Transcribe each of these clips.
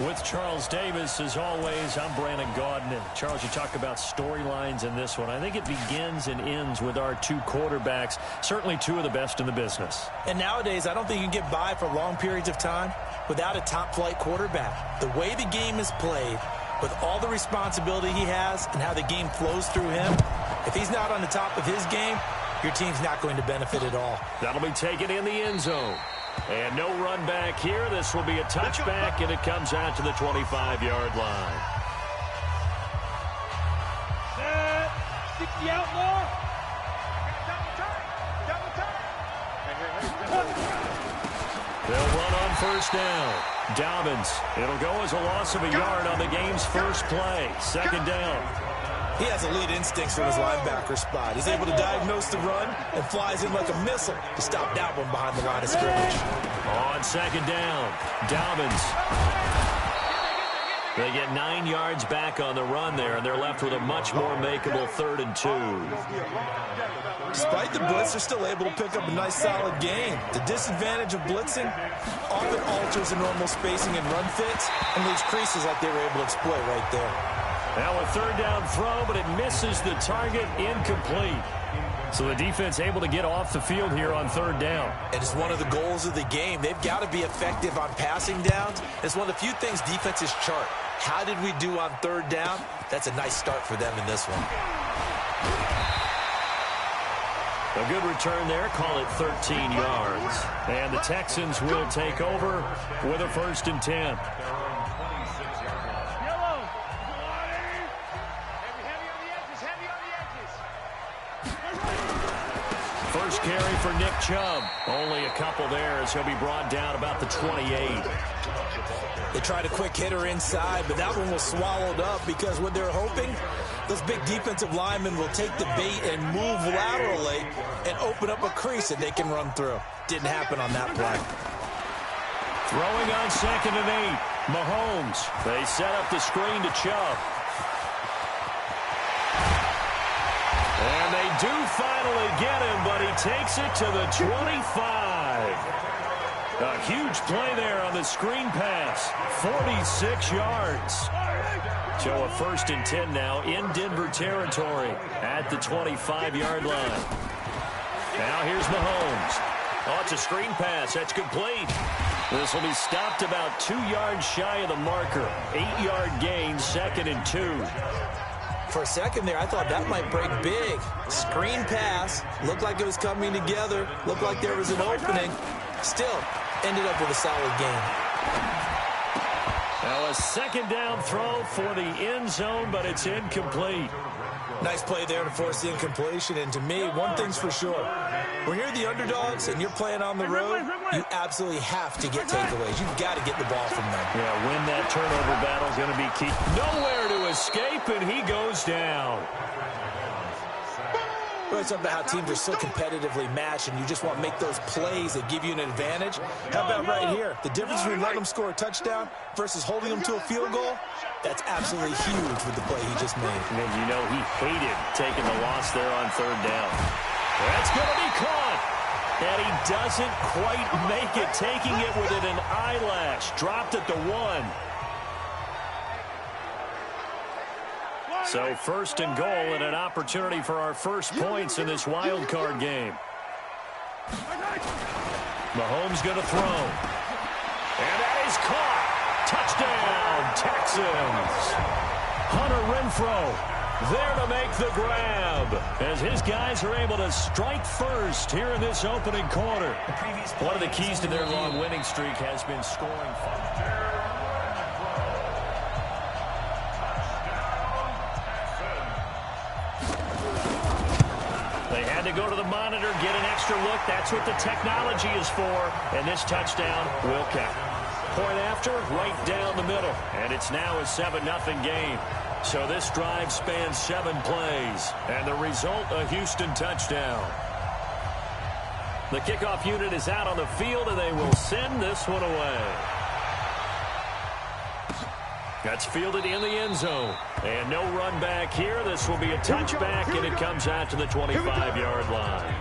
With Charles Davis, as always, I'm Brandon Gaudin. And Charles, you talk about storylines in this one. I think it begins and ends with our two quarterbacks, certainly two of the best in the business. And nowadays, I don't think you can get by for long periods of time without a top-flight quarterback. The way the game is played, with all the responsibility he has and how the game flows through him, if he's not on the top of his game, your team's not going to benefit at all. That'll be taken in the end zone. And no run back here. This will be a touchback, and it comes out to the 25-yard line. Stick the outlaw. They'll run on first down. Dobbins. It'll go as a loss of a yard on the game's first play. Second down. He has elite instincts from his linebacker spot. He's able to diagnose the run and flies in like a missile to stop that one behind the line of scrimmage. On second down, Dobbins. They get 9 yards back on the run there, and they're left with a much more makeable 3rd and 2. Despite the blitz, they're still able to pick up a nice solid gain. The disadvantage of blitzing often alters the normal spacing and run fits and leaves creases like they were able to exploit right there. Now a 3rd down throw, but it misses the target, incomplete. So the defense able to get off the field here on 3rd down. And it's one of the goals of the game. They've got to be effective on passing downs. It's one of the few things defenses chart. How did we do on 3rd down? That's a nice start for them in this one. A good return there, call it 13 yards. And the Texans will take over with a 1st and 10. First carry for Nick Chubb. Only a couple there as he'll be brought down about the 28. They tried a quick hitter inside, but that one was swallowed up because what they're hoping, those big defensive linemen will take the bait and move laterally and open up a crease that they can run through. Didn't happen on that play. Throwing on 2nd and 8. Mahomes. They set up the screen to Chubb. And they do finally get him, but he takes it to the 25. A huge play there on the screen pass. 46 yards. So a 1st and 10 now in Denver territory at the 25-yard line. Now here's Mahomes. Oh, it's a screen pass. That's complete. This will be stopped about 2 yards shy of the marker. 8-yard gain, 2nd and 2. For a second there, I thought that might break big. Screen pass. Looked like it was coming together. Looked like there was an opening. Still, ended up with a solid gain. Now a 2nd down throw for the end zone, but it's incomplete. Nice play there to force the incompletion. And to me, one thing's for sure. When you're the underdogs and you're playing on the road, you absolutely have to get takeaways. You've got to get the ball from them. Yeah, win that turnover battle is going to be key. Nowhere to escape, and he goes down. Well, it's about how teams are so competitively matched, and you just want to make those plays that give you an advantage. How about right here? The difference between letting them score a touchdown versus holding them to a field goal, that's absolutely huge with the play he just made. And you know he hated taking the loss there on 3rd down. That's going to be caught. And he doesn't quite make it, taking it within an eyelash. Dropped at the 1. So 1st and goal and an opportunity for our first points in this wild card game. Mahomes going to throw. And that is caught. Touchdown, Texans. Hunter Renfrow there to make the grab as his guys are able to strike first here in this opening quarter. One of the keys to their long winning streak has been scoring. They had to go to the monitor, get an extra look. That's what the technology is for. And this touchdown will count. Point after, right down the middle. And it's now a 7-0 game. So this drive spans 7 plays. And the result, a Houston touchdown. The kickoff unit is out on the field, and they will send this one away. That's fielded in the end zone. And no run back here. This will be a touchback, and it comes out to the 25-yard line.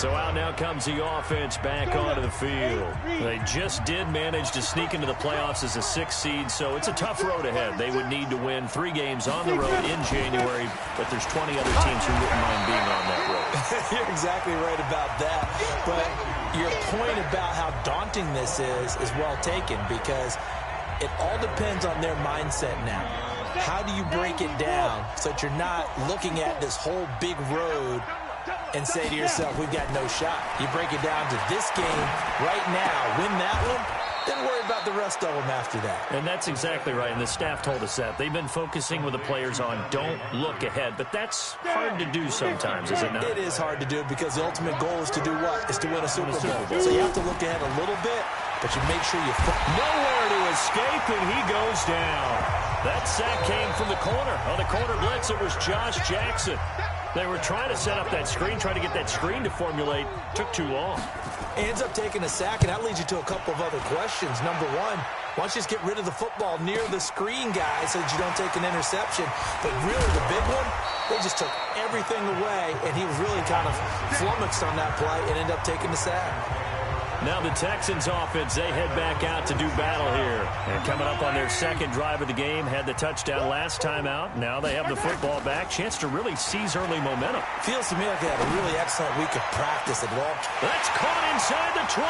So out now comes the offense back onto the field. They just did manage to sneak into the playoffs as a 6th seed, so it's a tough road ahead. They would need to win 3 games on the road in January, but there's 20 other teams who wouldn't mind being on that road. You're exactly right about that. But your point about how daunting this is well taken, because it all depends on their mindset now. How do you break it down so that you're not looking at this whole big road and say to yourself, we've got no shot? You break it down to this game right now, win that one, then worry about the rest of them after that. And that's exactly right, and the staff told us that. They've been focusing with the players on don't look ahead, but that's hard to do sometimes, is it not? It is hard to do because the ultimate goal is to do what? Is to win a Super Bowl. So you have to look ahead a little bit, but you make sure you... Nowhere to escape, and he goes down. That sack came from the corner. On the corner blitz, it was Josh Jackson. They were trying to set up that screen, trying to get that screen to formulate. Took too long. He ends up taking a sack, and that leads you to a couple of other questions. Number one, why don't you just get rid of the football near the screen guy so that you don't take an interception? But really, the big one, they just took everything away, and he was really kind of flummoxed on that play and ended up taking the sack. Now the Texans offense, they head back out to do battle here. And coming up on their second drive of the game, had the touchdown last time out. Now they have the football back. Chance to really seize early momentum. Feels to me like they had a really excellent week of practice at long. That's caught inside the 20.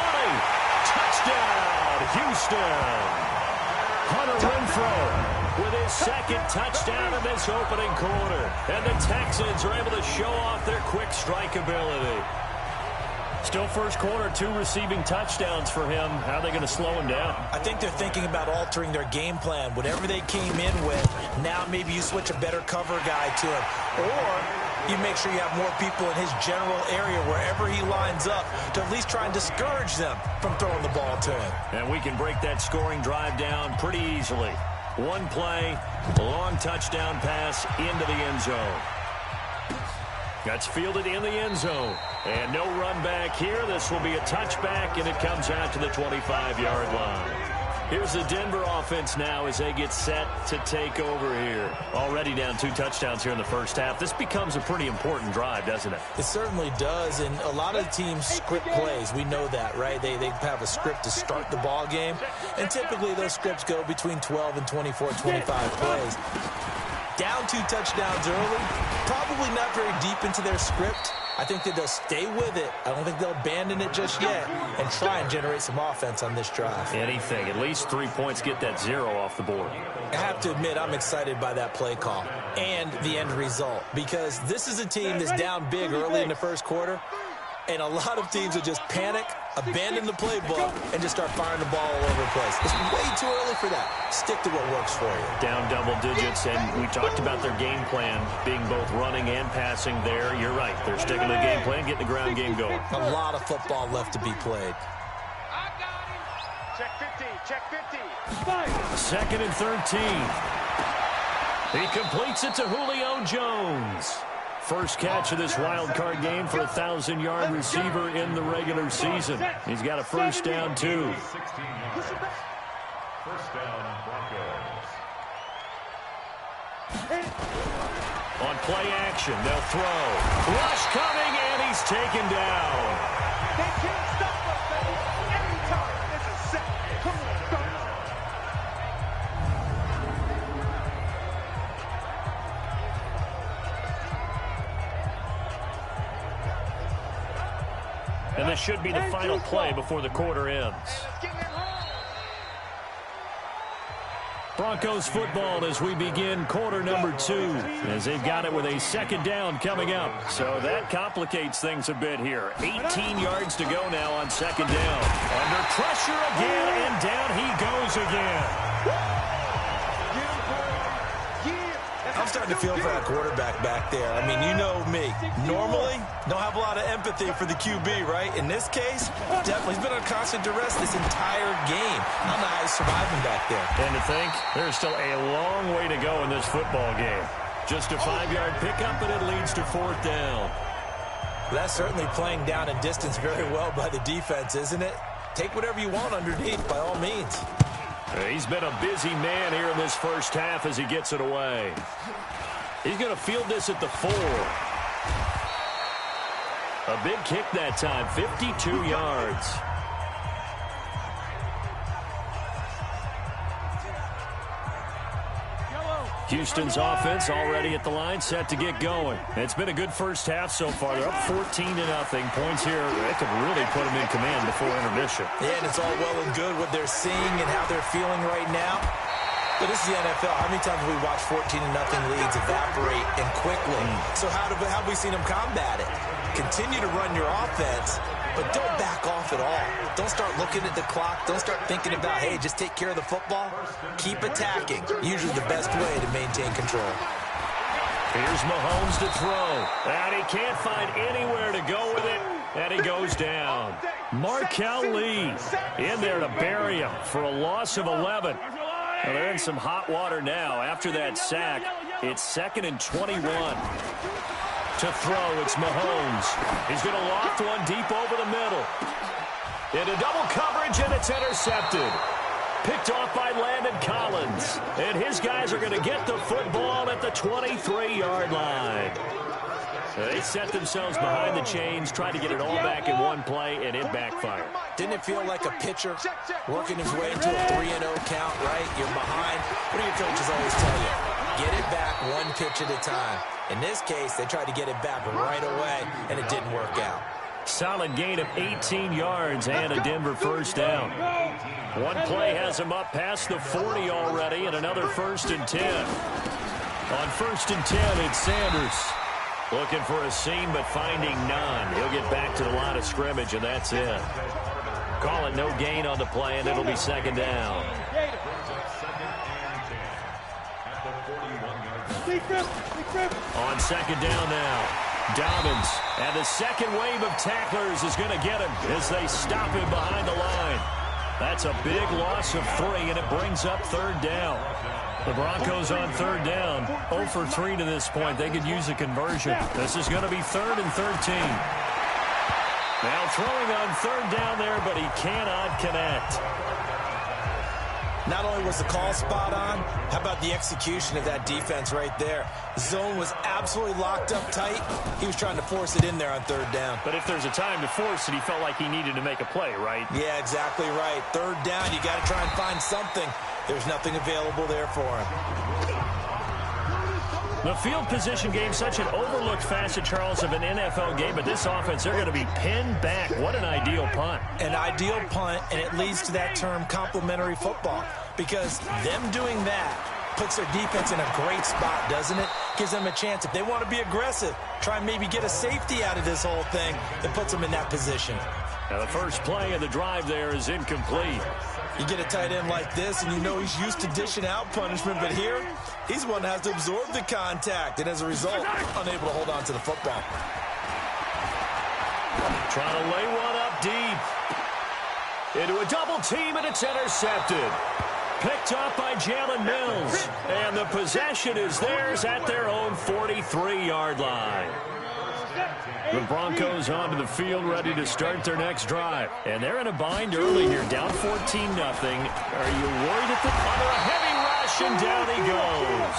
Touchdown, Houston. Hunter Renfrow with his second touchdown in this opening quarter. And the Texans are able to show off their quick strike ability. Still first quarter, 2 receiving touchdowns for him. How are they going to slow him down? I think they're thinking about altering their game plan. Whatever they came in with, now maybe you switch a better cover guy to him. Or you make sure you have more people in his general area wherever he lines up to at least try and discourage them from throwing the ball to him. And we can break that scoring drive down pretty easily. One play, long touchdown pass into the end zone. That's fielded in the end zone. And no run back here. This will be a touchback, and it comes out to the 25-yard line. Here's the Denver offense now as they get set to take over here. Already down 2 touchdowns here in the first half. This becomes a pretty important drive, doesn't it? It certainly does, and a lot of teams script plays. We know that, right? They have a script to start the ball game, and typically those scripts go between 12 and 24, 25 plays. Down 2 touchdowns early, probably not very deep into their script. I think that they'll stay with it. I don't think they'll abandon it just yet and try and generate some offense on this drive. Anything. At least 3 points, get that 0 off the board. I have to admit, I'm excited by that play call and the end result, because this is a team that's down big early in the first quarter, and a lot of teams will just panic, abandon the playbook, and just start firing the ball all over the place. It's way too early for that. Stick to what works for you. Down double digits, and we talked about their game plan being both running and passing there. You're right. They're sticking to the game plan, getting the ground game going. A lot of football left to be played. I got him. Check 50. Check 50. Fire. Second and 13. He completes it to Julio Jones. First catch of this wild card game for a 1,000-yard receiver in the regular season. He's got a first down, too. First down, Broncos. On play action, they'll throw. Rush coming, and he's taken down. They can't stop us, baby. Anytime it's a set. Come on, go. And this should be the final play before the quarter ends. Broncos football as we begin quarter number 2, as they've got it with a second down coming up. So that complicates things a bit here. 18 yards to go now on second down. Under pressure again, and down he goes again. I'm starting to feel for that quarterback back there. I mean, you know me. Normally, don't have a lot of empathy for the QB, right? In this case, definitely. He's been on constant duress this entire game. I don't know how he's surviving back there. And to think, there's still a long way to go in this football game. Just a 5-yard pickup, and it leads to 4th down. That's certainly playing down in distance very well by the defense, isn't it? Take whatever you want underneath, by all means. He's been a busy man here in this first half as he gets it away. He's going to field this at the 4. A big kick that time, 52 yards. Houston's offense already at the line, set to get going. It's been a good first half so far. They're up 14-0. Points here, they could really put them in command before intermission. Yeah, and it's all well and good what they're seeing and how they're feeling right now. But this is the NFL. How many times have we watched 14-0 leads evaporate and quickly? So how have we seen them combat it? Continue to run your offense, but don't back off at all. Don't start looking at the clock. Don't start thinking about, hey, just take care of the football. Keep attacking. Usually the best way to maintain control. Here's Mahomes to throw. And he can't find anywhere to go with it. And he goes down. Markel Lee in there to bury him for a loss of 11. Well, they're in some hot water now. After that sack, it's 2nd and 21. To throw, it's Mahomes. He's going to loft one deep over the middle. Into double coverage, and it's intercepted. Picked off by Landon Collins. And his guys are going to get the football at the 23-yard line. They set themselves behind the chains, tried to get it all back in one play, and it backfired. Didn't it feel like a pitcher working his way into a 3-0 count, right? You're behind. What do your coaches always tell you? Get it back one pitch at a time. In this case, they tried to get it back right away, and it didn't work out. Solid gain of 18 yards and a Denver first down. One play has him up past the 40 already, and another 1st and 10. On 1st and 10, it's Sanders. Looking for a seam, but finding none. He'll get back to the line of scrimmage, and that's it. Call it no gain on the play, and it'll be 2nd down. On 2nd down now, Dobbins. And the second wave of tacklers is going to get him as they stop him behind the line. That's a big loss of 3, and it brings up 3rd down. The Broncos on 3rd down, 0 for 3 to this point. They could use a conversion. This is going to be 3rd and 13. Now throwing on 3rd down there, but he cannot connect. Not only was the call spot on, how about the execution of that defense right there? Zone was absolutely locked up tight. He was trying to force it in there on 3rd down. But if there's a time to force it, he felt like he needed to make a play, right? Yeah, exactly right. 3rd down, you got to try and find something. There's nothing available there for him. The field position game, such an overlooked facet, Charles, of an NFL game, but this offense, they're going to be pinned back. What an ideal punt. An ideal punt, and it leads to that term complementary football, because them doing that puts their defense in a great spot, doesn't it? Gives them a chance. If they want to be aggressive, try and maybe get a safety out of this whole thing, it puts them in that position. Now the first play of the drive there is incomplete. You get a tight end like this, and you know he's used to dishing out punishment, but here, he's the one that has to absorb the contact, and as a result, unable to hold on to the football. Trying to lay one up deep. Into a double team, and it's intercepted. Picked up by Jalen Mills, and the possession is theirs at their own 43-yard line. The Broncos onto the field, ready to start their next drive. And they're in a bind early here, down 14-0. Are you worried at the under a heavy rush, and down he goes.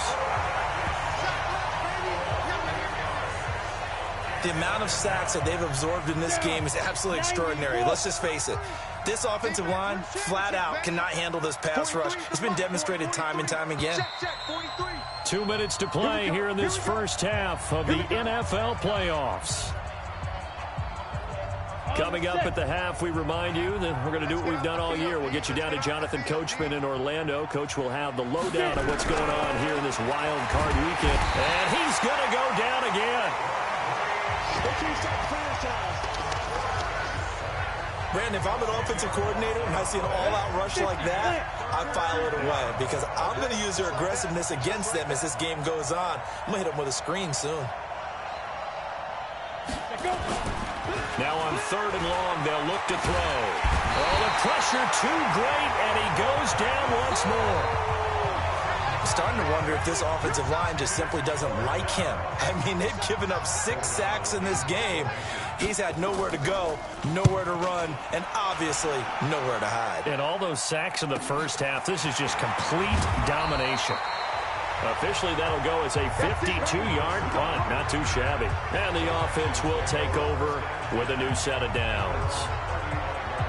The amount of sacks that they've absorbed in this game is absolutely extraordinary. Let's just face it. This offensive line, flat out, cannot handle this pass rush. It's been demonstrated time and time again. 2 minutes to play here in this first half of the NFL playoffs. Coming up at the half, we remind you that we're going to do what we've done all year. We'll get you down to Jonathan Coachman in Orlando. Coach will have the lowdown of what's going on here in this wild card weekend. And he's going to go down again. Brandon, if I'm an offensive coordinator and I see an all-out rush like that, I file it away because I'm going to use their aggressiveness against them as this game goes on. I'm going to hit them with a screen soon. Now on 3rd and long, they'll look to throw. Oh, the pressure too great, and he goes down once more. I'm starting to wonder if this offensive line just simply doesn't like him. I mean, they've given up 6 sacks in this game. He's had nowhere to go, nowhere to run, and obviously nowhere to hide. And all those sacks in the first half, this is just complete domination. Officially, that'll go as a 52-yard punt. Not too shabby. And the offense will take over with a new set of downs.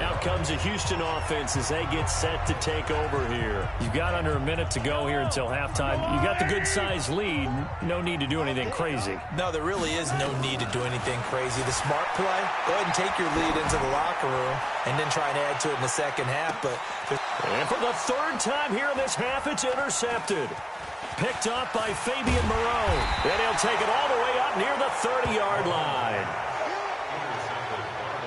Out comes the Houston offense as they get set to take over here. You've got under a minute to go here until halftime. You got the good-sized lead. No need to do anything crazy. No, there really is no need to do anything crazy. The smart play, go ahead and take your lead into the locker room and then try and add to it in the second half. And for the third time here in this half, it's intercepted. Picked up by Fabian Moreau. And he'll take it all the way up near the 30-yard line.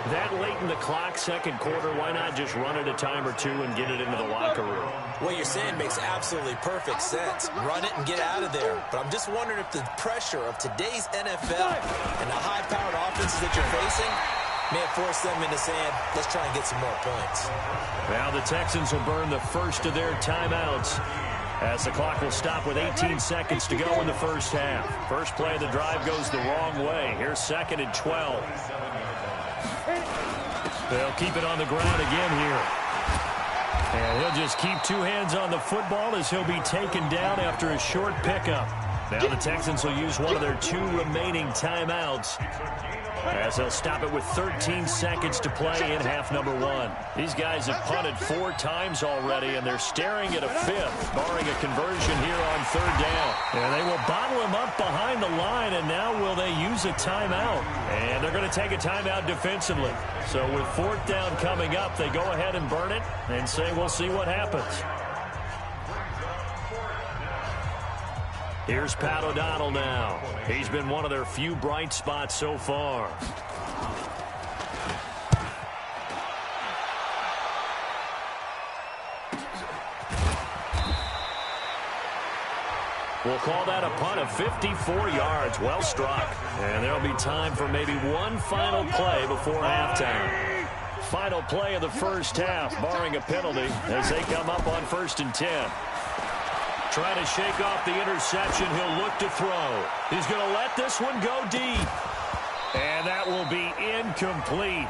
That late in the clock, second quarter, why not just run it a time or two and get it into the locker room? What you're saying makes absolutely perfect sense. Run it and get out of there. But I'm just wondering if the pressure of today's NFL and the high-powered offenses that you're facing may have forced them into saying, let's try and get some more points. Now the Texans will burn the first of their timeouts as the clock will stop with 18 seconds to go in the first half. First play of the drive goes the wrong way. Here's 2nd and 12. They'll keep it on the ground again here. And he'll just keep two hands on the football as he'll be taken down after a short pickup. Now the Texans will use one of their 2 remaining timeouts as they'll stop it with 13 seconds to play in half number 1. These guys have punted 4 times already, and they're staring at a 5th, barring a conversion here on 3rd down. And they will bottle him up behind the line, and now will they use a timeout? And they're going to take a timeout defensively. So with 4th down coming up, they go ahead and burn it and say we'll see what happens. Here's Pat O'Donnell now. He's been one of their few bright spots so far. We'll call that a punt of 54 yards. Well struck. And there'll be time for maybe one final play before halftime. Final play of the first half, barring a penalty, as they come up on 1st and 10. Trying to shake off the interception. He'll look to throw. He's going to let this one go deep. And that will be incomplete.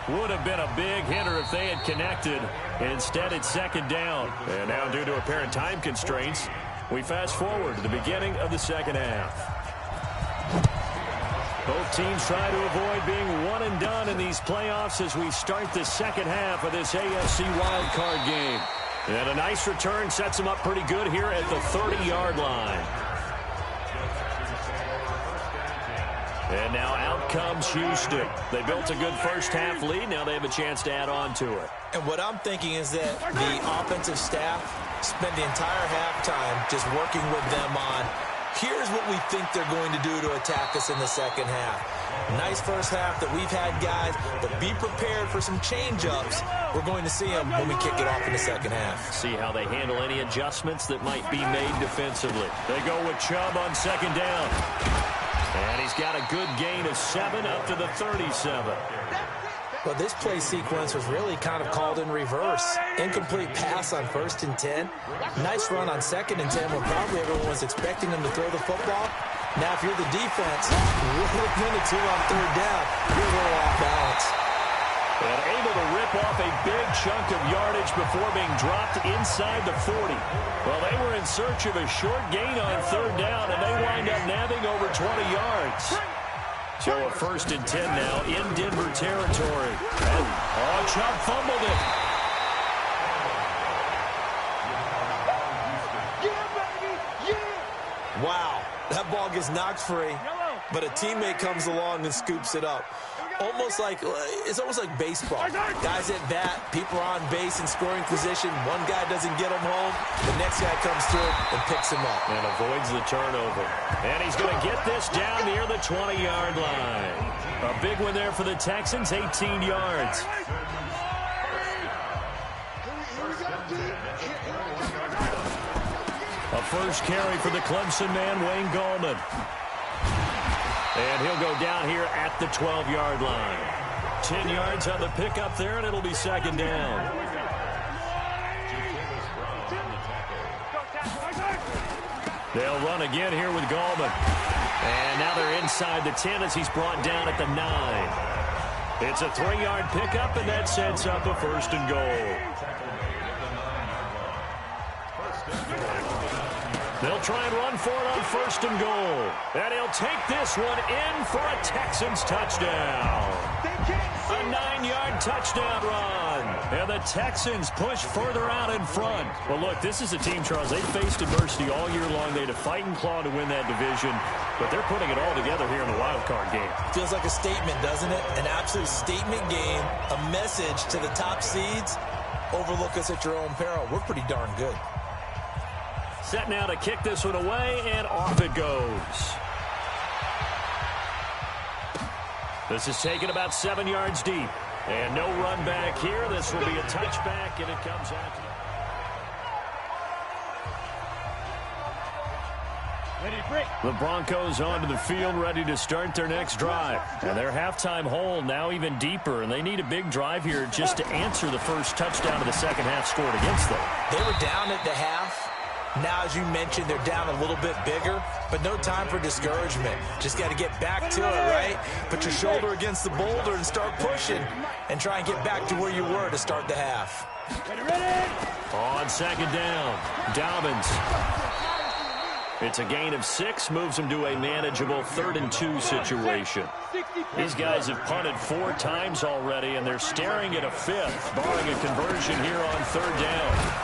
Would have been a big hitter if they had connected. Instead, it's 2nd down. And now, due to apparent time constraints, we fast forward to the beginning of the second half. Both teams try to avoid being one and done in these playoffs as we start the second half of this AFC wildcard game. And a nice return sets them up pretty good here at the 30-yard line. And now out comes Houston. They built a good first-half lead. Now they have a chance to add on to it. And what I'm thinking is that the offensive staff spent the entire halftime just working with them on, here's what we think they're going to do to attack us in the second half. Nice first half that we've had, guys, but be prepared for some change-ups. We're going to see them when we kick it off in the second half. See how they handle any adjustments that might be made defensively. They go with Chubb on 2nd down. And he's got a good gain of 7 up to the 37. Well, this play sequence was really kind of called in reverse. Incomplete pass on 1st and 10. Nice run on 2nd and 10 when probably everyone was expecting them to throw the football. Now, if you're the defense, really minute 2 on 3rd down, you're a little off balance. And able to rip off a big chunk of yardage before being dropped inside the 40. Well, they were in search of a short gain on 3rd down, and they wind up nabbing over 20 yards. So a 1st and 10 now in Denver territory. And, Chubb fumbled it. Wow, that ball gets knocked free, but a teammate comes along and scoops it up. It's almost like baseball. Guys at bat, people are on base in scoring position. One guy doesn't get him home. The next guy comes through and picks him up. And avoids the turnover. And he's going to get this down near the 20-yard line. A big one there for the Texans, 18 yards. A first carry for the Clemson man, Wayne Gallman. And he'll go down here at the 12-yard line. 10 yards on the pickup there, and it'll be 2nd down. They'll run again here with Gallman. And now they're inside the 10 as he's brought down at the 9. It's a 3-yard pickup, and that sets up a 1st and goal. They'll try and run for it on 1st and goal. And he'll take this one in for a Texans touchdown. A 9-yard touchdown run. And the Texans push further out in front. Well, look, this is a team, Charles, they faced adversity all year long. They had to fight and claw to win that division. But they're putting it all together here in the wild card game. Feels like a statement, doesn't it? An absolute statement game. A message to the top seeds. Overlook us at your own peril. We're pretty darn good. Set now to kick this one away, and off it goes. This is taken about 7 yards deep. And no run back here. This will be a touchback, and it comes out. The Broncos onto the field, ready to start their next drive. And their halftime hole now even deeper, and they need a big drive here just to answer the first touchdown of the second half scored against them. They were down at the half. Now, as you mentioned, they're down a little bit bigger, but no time for discouragement. Just got to get back to it, right? Put your shoulder against the boulder and start pushing and try and get back to where you were to start the half. On 2nd down, Dobbins. It's a gain of 6, moves them to a manageable 3rd and 2 situation. These guys have punted 4 times already, and they're staring at a 5th, barring a conversion here on 3rd down.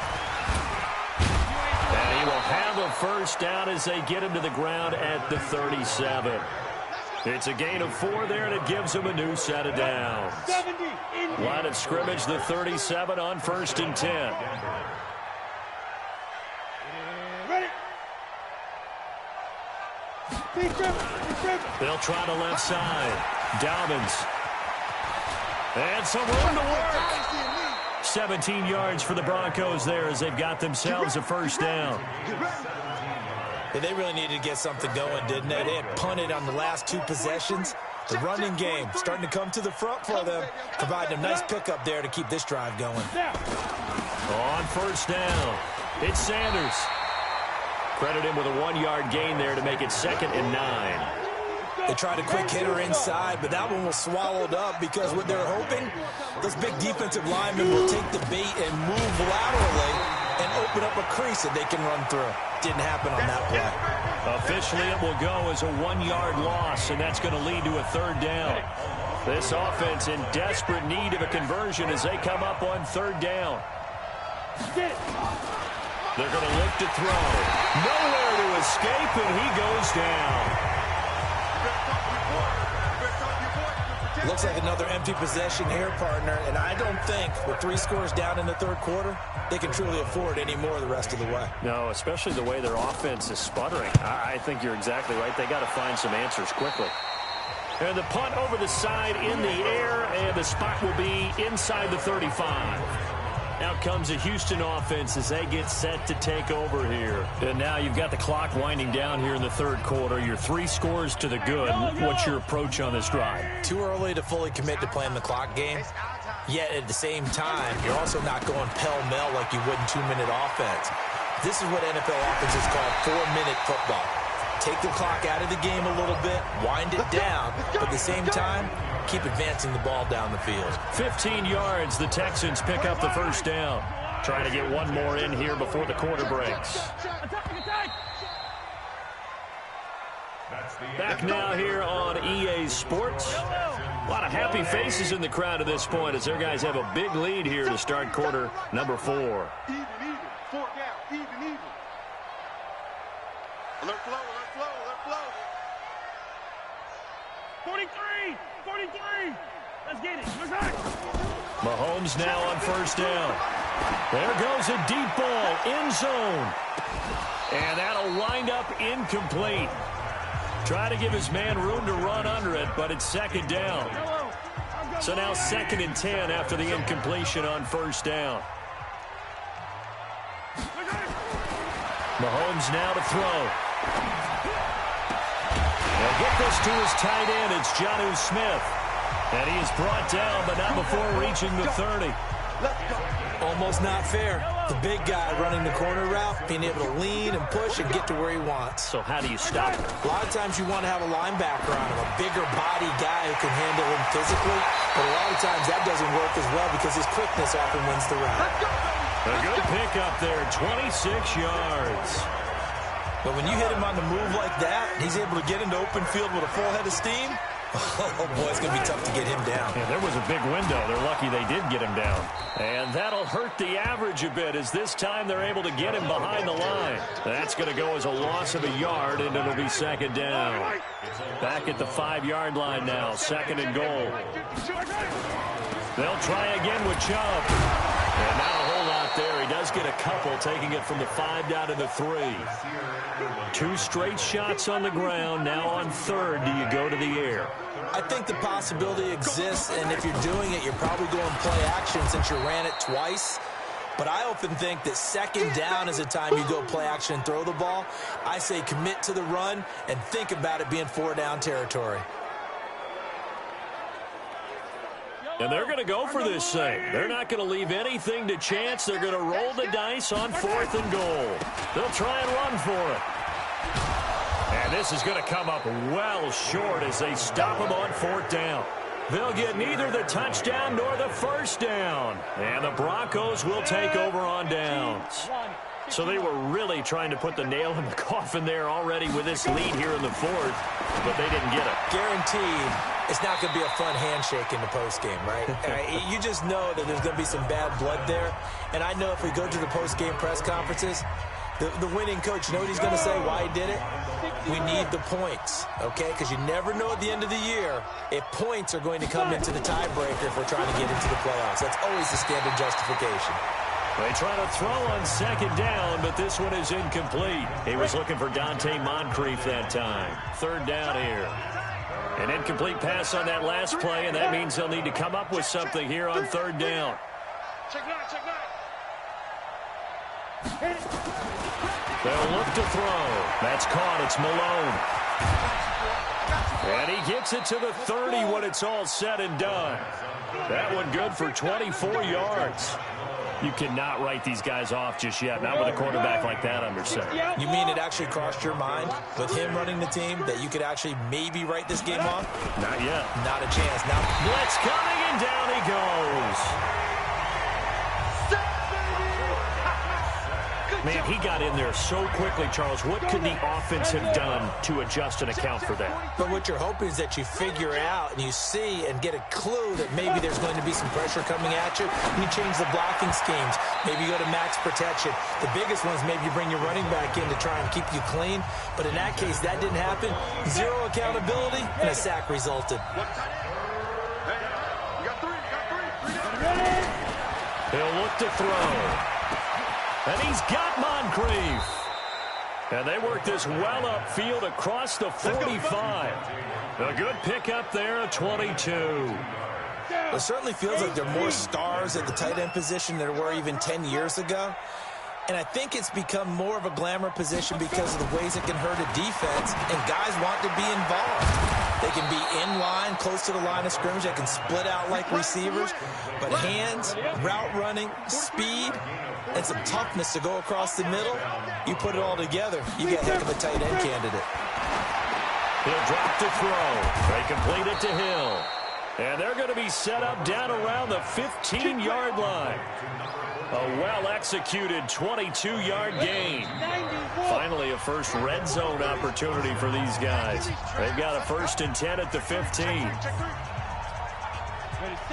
And he will have a first down as they get him to the ground at the 37. It's a gain of 4 there, and it gives them a new set of downs. Line of scrimmage, the 37 on 1st and 10. They'll try the left side. Dobbins. And some room to work. 17 yards for the Broncos there as they've got themselves a first down. Yeah, they really needed to get something going, didn't they? They had punted on the last 2 possessions. The running game starting to come to the front for them, providing a nice pickup there to keep this drive going. On 1st down, it's Sanders. Credit him with a 1-yard gain there to make it 2nd and 9. They tried a quick hitter inside, but that one was swallowed up because what they're hoping, those big defensive linemen will take the bait and move laterally and open up a crease that they can run through. Didn't happen on that play. Officially, it will go as a 1-yard loss, and that's going to lead to a 3rd down. This offense in desperate need of a conversion as they come up on 3rd down. They're going to look to throw. Nowhere to escape, and he goes down. Looks like another empty possession here, partner, and I don't think with 3 scores down in the 3rd quarter, they can truly afford any more the rest of the way. No, especially the way their offense is sputtering. I think you're exactly right. They got to find some answers quickly. And the punt over the side in the air, and the spot will be inside the 35. Out comes a Houston offense as they get set to take over here. And now you've got the clock winding down here in the 3rd quarter. You're 3 scores to the good. What's your approach on this drive? Too early to fully commit to playing the clock game. Yet at the same time, you're also not going pell-mell like you would in 2-minute offense. This is what NFL offenses call 4-minute football. Take the clock out of the game a little bit, wind it down, but at the same time, keep advancing the ball down the field. 15 yards, the Texans pick up the first down. Trying to get one more in here before the quarter breaks. Back now here on EA Sports. A lot of happy faces in the crowd at this point as their guys have a big lead here to start quarter number 4. Even. 4 down. Even. Alert flow. 43. Let's get it. Mahomes now on first down. There goes a deep ball, end zone. And that'll wind up incomplete. Try to give his man room to run under it, but it's 2nd down. So now 2nd and 10 after the incompletion on first down. Mahomes now to throw. They'll get this to his tight end. It's Jonnu Smith. And he is brought down, but not before reaching the 30. Almost not fair. The big guy running the corner route, being able to lean and push and get to where he wants. So how do you stop him? A lot of times you want to have a linebacker on him, a bigger body guy who can handle him physically. But a lot of times that doesn't work as well because his quickness often wins the route. A good pickup there, 26 yards. But when you hit him on the move like that, he's able to get into open field with a full head of steam. Oh, boy, it's going to be tough to get him down. Yeah, there was a big window. They're lucky they did get him down. And that'll hurt the average a bit as this time they're able to get him behind the line. That's going to go as a loss of a yard, and it'll be second down. Back at the 5-yard line now, second and goal. They'll try again with Chubb. And not a whole lot there. He does get a couple, taking it from the 5 down to the 3. 2 straight shots on the ground. Now on third, do you go to the air? I think the possibility exists, and if you're doing it, you're probably going play action since you ran it twice. But I often think that second down is a time you go play action and throw the ball. I say commit to the run and think about it being 4-down territory. And they're going to go for this thing. They're not going to leave anything to chance. They're going to roll the dice on 4th and goal. They'll try and run for it. And this is going to come up well short as they stop him on 4th down. They'll get neither the touchdown nor the first down. And the Broncos will take over on downs. So they were really trying to put the nail in the coffin there already with this lead here in the 4th, but they didn't get it. Guaranteed it's not going to be a fun handshake in the postgame, right? You just know that there's going to be some bad blood there. And I know if we go to the postgame press conferences, the winning coach, you know what he's going to say, why he did it? We need the points, okay? Because you never know at the end of the year if points are going to come into the tiebreaker if we're trying to get into the playoffs. That's always the standard justification. They try to throw on second down, but this one is incomplete. He was looking for Dante Moncrief that time. 3rd down here. An incomplete pass on that last play, and that means they'll need to come up with something here on 3rd down. They'll look to throw. That's caught. It's Malone. And he gets it to the 30 when it's all said and done. That one good for 24 yards. You cannot write these guys off just yet, not with a quarterback like that under center. You mean it actually crossed your mind with him running the team that you could actually maybe write this game off? Not yet. Not a chance. Now, blitz coming, and down he goes. Man, he got in there so quickly, Charles. What could the offense have done to adjust and account for that? But what you're hoping is that you figure out and you see and get a clue that maybe there's going to be some pressure coming at you. And you change the blocking schemes. Maybe you go to max protection. The biggest one is maybe you bring your running back in to try and keep you clean. But in that case, that didn't happen. 0 accountability, and a sack resulted. He'll look to throw. And he's got Moncrief. And they work this well upfield across the 45. A good pickup there at 22. It certainly feels like there are more stars at the tight end position than there were even 10 years ago. And I think it's become more of a glamour position because of the ways it can hurt a defense, and guys want to be involved. They can be in line, close to the line of scrimmage. They can split out like receivers. But hands, route running, speed, and some toughness to go across the middle, you put it all together, you get a heck of a tight end candidate. He'll drop to throw. They complete it to Hill. And they're going to be set up down around the 15-yard line. A well-executed 22-yard gain. Finally, a first red zone opportunity for these guys. They've got a 1st and 10 at the 15.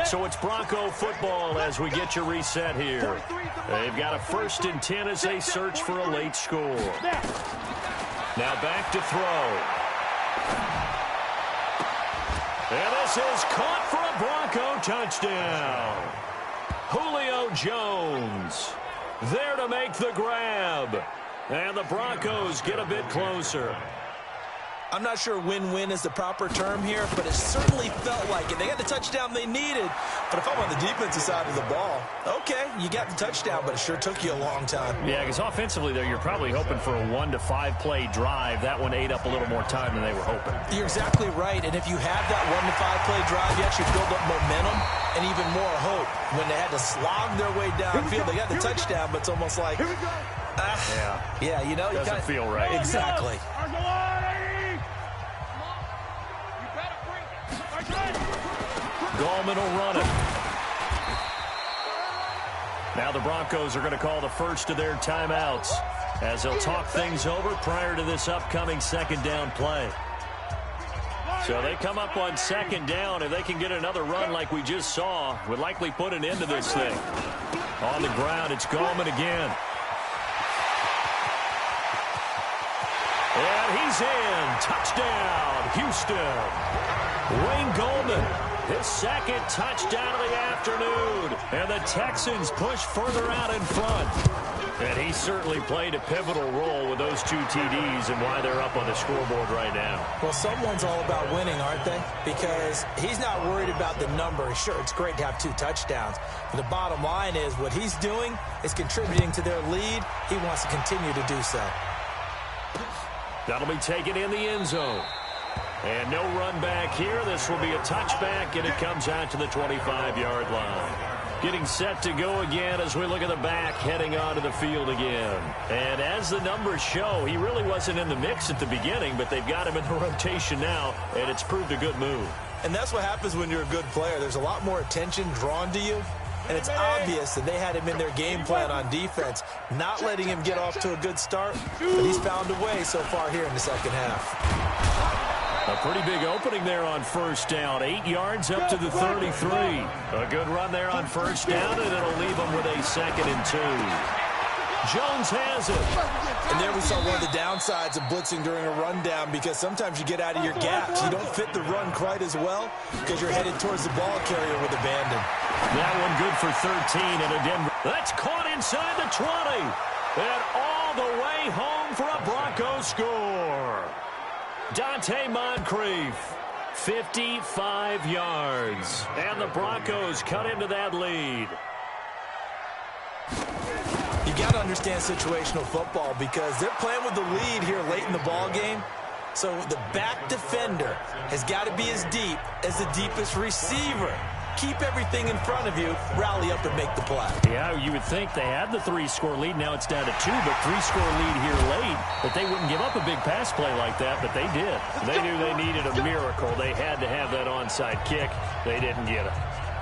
So it's Bronco football as we get you reset here. They've got a 1st and 10 as they search for a late score. Now back to throw. And this is caught for a Bronco touchdown. Julio Jones there to make the grab. And the Broncos get a bit closer. I'm not sure win-win is the proper term here, but it certainly felt like it. They got the touchdown they needed. But if I'm on the defensive side of the ball, okay, you got the touchdown, but it sure took you a long time. Yeah, because offensively there, you're probably hoping for a 1 to 5 play drive. That one ate up a little more time than they were hoping. You're exactly right. And if you have that 1 to 5 play drive, you actually build up momentum and even more hope. When they had to slog their way downfield, they got the touchdown, but it's almost like, yeah, you know, doesn't feel right. Exactly. Gallman will run it. Now the Broncos are going to call the first of their timeouts. as he'll talk things over prior to this upcoming second down play. So they come up on second down. If they can get another run like we just saw, would likely put an end to this thing. On the ground, it's Goldman again. And he's in. Touchdown, Houston. Wayne Goldman, his second touchdown of the afternoon. And the Texans push further out in front. And he certainly played a pivotal role with those 2 TDs and why they're up on the scoreboard right now. Well, someone's all about winning, aren't they? Because he's not worried about the number. Sure, it's great to have 2 touchdowns. But the bottom line is what he's doing is contributing to their lead. He wants to continue to do so. That'll be taken in the end zone. And no run back here. This will be a touchback, and it comes out to the 25-yard line. Getting set to go again as we look at the back heading onto the field again. And as the numbers show, he really wasn't in the mix at the beginning, but they've got him in the rotation now, and it's proved a good move. And that's what happens when you're a good player. There's a lot more attention drawn to you, and it's obvious that they had him in their game plan on defense, not letting him get off to a good start, but he's found a way so far here in the second half. A pretty big opening there on first down. 8 yards up to the 33. A good run there on first down, and it'll leave them with a 2nd and 2. Jones has it. And there we saw one of the downsides of blitzing during a rundown, because sometimes you get out of your gaps. You don't fit the run quite as well because you're headed towards the ball carrier with abandon. That one good for 13 and a Denver. That's caught inside the 20. And all the way home for a Broncos score. Dante Moncrief, 55 yards. And the Broncos cut into that lead. You got to understand situational football because they're playing with the lead here late in the ball game. So the back defender has got to be as deep as the deepest receiver. Keep everything in front of you, rally up and make the play. Yeah, you would think they had the 3-score lead. Now it's down to 2, but 3-score lead here late. But they wouldn't give up a big pass play like that, but they did. They knew they needed a miracle. They had to have that onside kick. They didn't get it.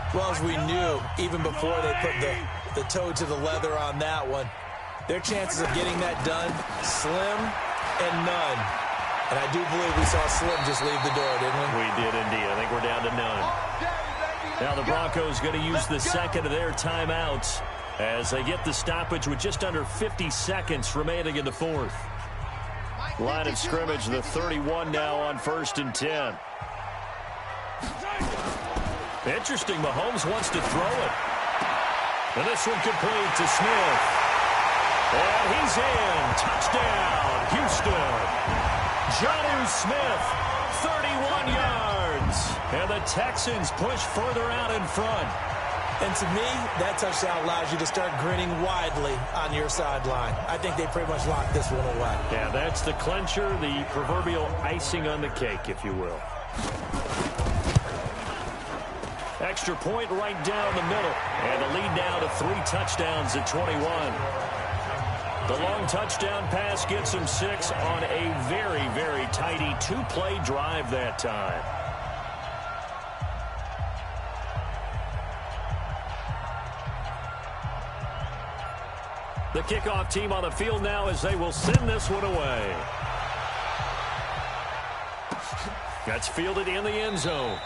Well, as we knew, even before they put the toe to the leather on that one, their chances of getting that done, slim and none. And I do believe we saw Slim just leave the door, didn't we? We did indeed. I think we're down to none. Now the Broncos going to use the second of their timeouts as they get the stoppage with just under 50 seconds remaining in the fourth. Line of scrimmage, the 31 now on 1st and 10. Interesting, Mahomes wants to throw it. And this one complete to Smith. And he's in. Touchdown, Houston. Jonnu Smith, 31 yards. And the Texans push further out in front. And to me, that touchdown allows you to start grinning widely on your sideline. I think they pretty much locked this one away. Yeah, that's the clincher, the proverbial icing on the cake, if you will. Extra point right down the middle. And the lead now to 3 touchdowns at 21. The long touchdown pass gets him 6 on a very, very tidy 2-play drive that time. The kickoff team on the field now as they will send this one away. That's fielded in the end zone.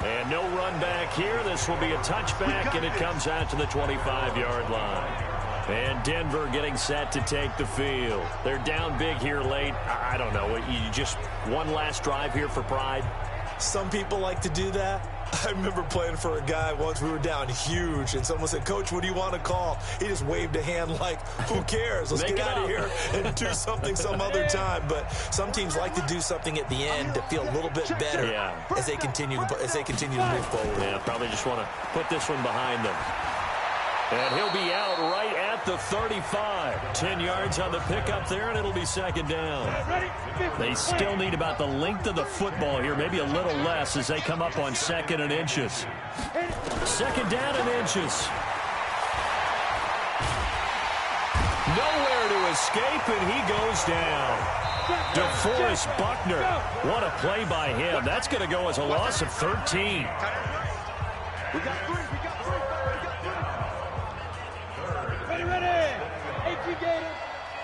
And no run back here. This will be a touchback, and it comes out to the 25-yard line. And Denver getting set to take the field. They're down big here late. I don't know. You just one last drive here for pride? Some people like to do that. I remember playing for a guy once. We were down huge, and someone said, "Coach, what do you want to call?" He just waved a hand like, who cares? Let's get out of here and do something some other time. But some teams like to do something at the end to feel a little bit better as they continue to move forward. Yeah, probably just want to put this one behind them. And he'll be out right at the 35. 10 yards on the pickup there, and it'll be second down. They still need about the length of the football here, maybe a little less as they come up on 2nd and inches. Second down and inches. Nowhere to escape, and he goes down. DeForest Buckner. What a play by him. That's going to go as a loss of 13. We got 3. Ready. 18 Gators.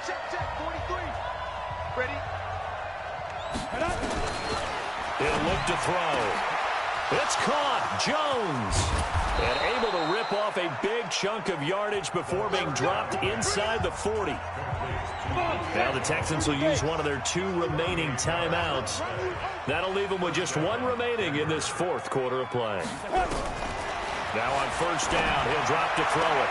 Check. Ready? He'll look to throw. It's caught. Jones. And able to rip off a big chunk of yardage before being dropped inside the 40. Now the Texans will use one of their 2 remaining timeouts. That'll leave them with just 1 remaining in this 4th quarter of play. Now on first down, he'll drop to throw it.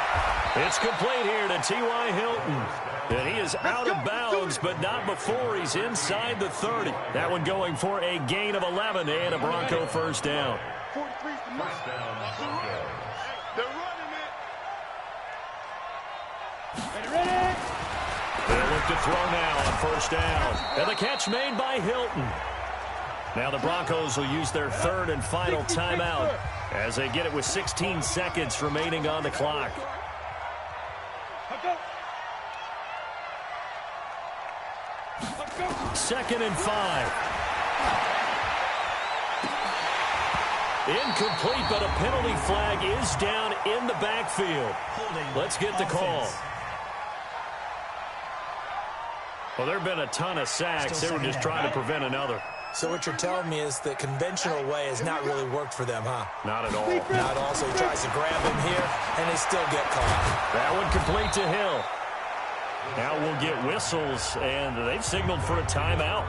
It's complete here to T.Y. Hilton. And he is out of bounds, but not before he's inside the 30. That one going for a gain of 11 and a Bronco first down. 43's the mark. They're running it. Ready? They'll look to throw now on first down. And the catch made by Hilton. Now the Broncos will use their 3rd and final timeout as they get it with 16 seconds remaining on the clock. 2nd and 5. Incomplete, but a penalty flag is down in the backfield. Let's get the call. Well, there have been a ton of sacks. They were just trying to prevent another. So what you're telling me is the conventional way has not really worked for them, huh? Not at all. Not at all. So he tries to grab him here, and they still get caught. That one complete to Hill. Now we'll get whistles, and they've signaled for a timeout.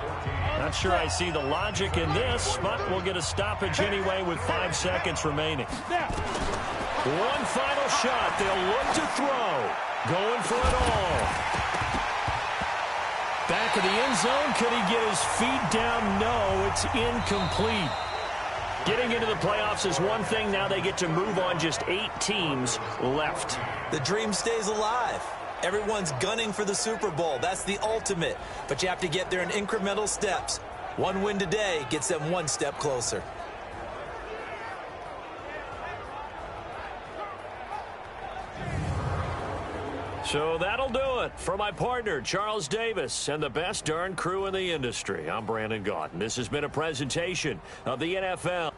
Not sure I see the logic in this, but we'll get a stoppage anyway with 5 seconds remaining. One final shot. They'll look to throw. Going for it all. Back of the end zone. Could he get his feet down? No, it's incomplete. Getting into the playoffs is one thing. Now they get to move on. Just 8 teams left. The dream stays alive. Everyone's gunning for the Super Bowl. That's the ultimate. But you have to get there in incremental steps. One win today gets them 1 step closer. So that'll do it. For my partner, Charles Davis, and the best darn crew in the industry, I'm Brandon Gaudin. This has been a presentation of the NFL.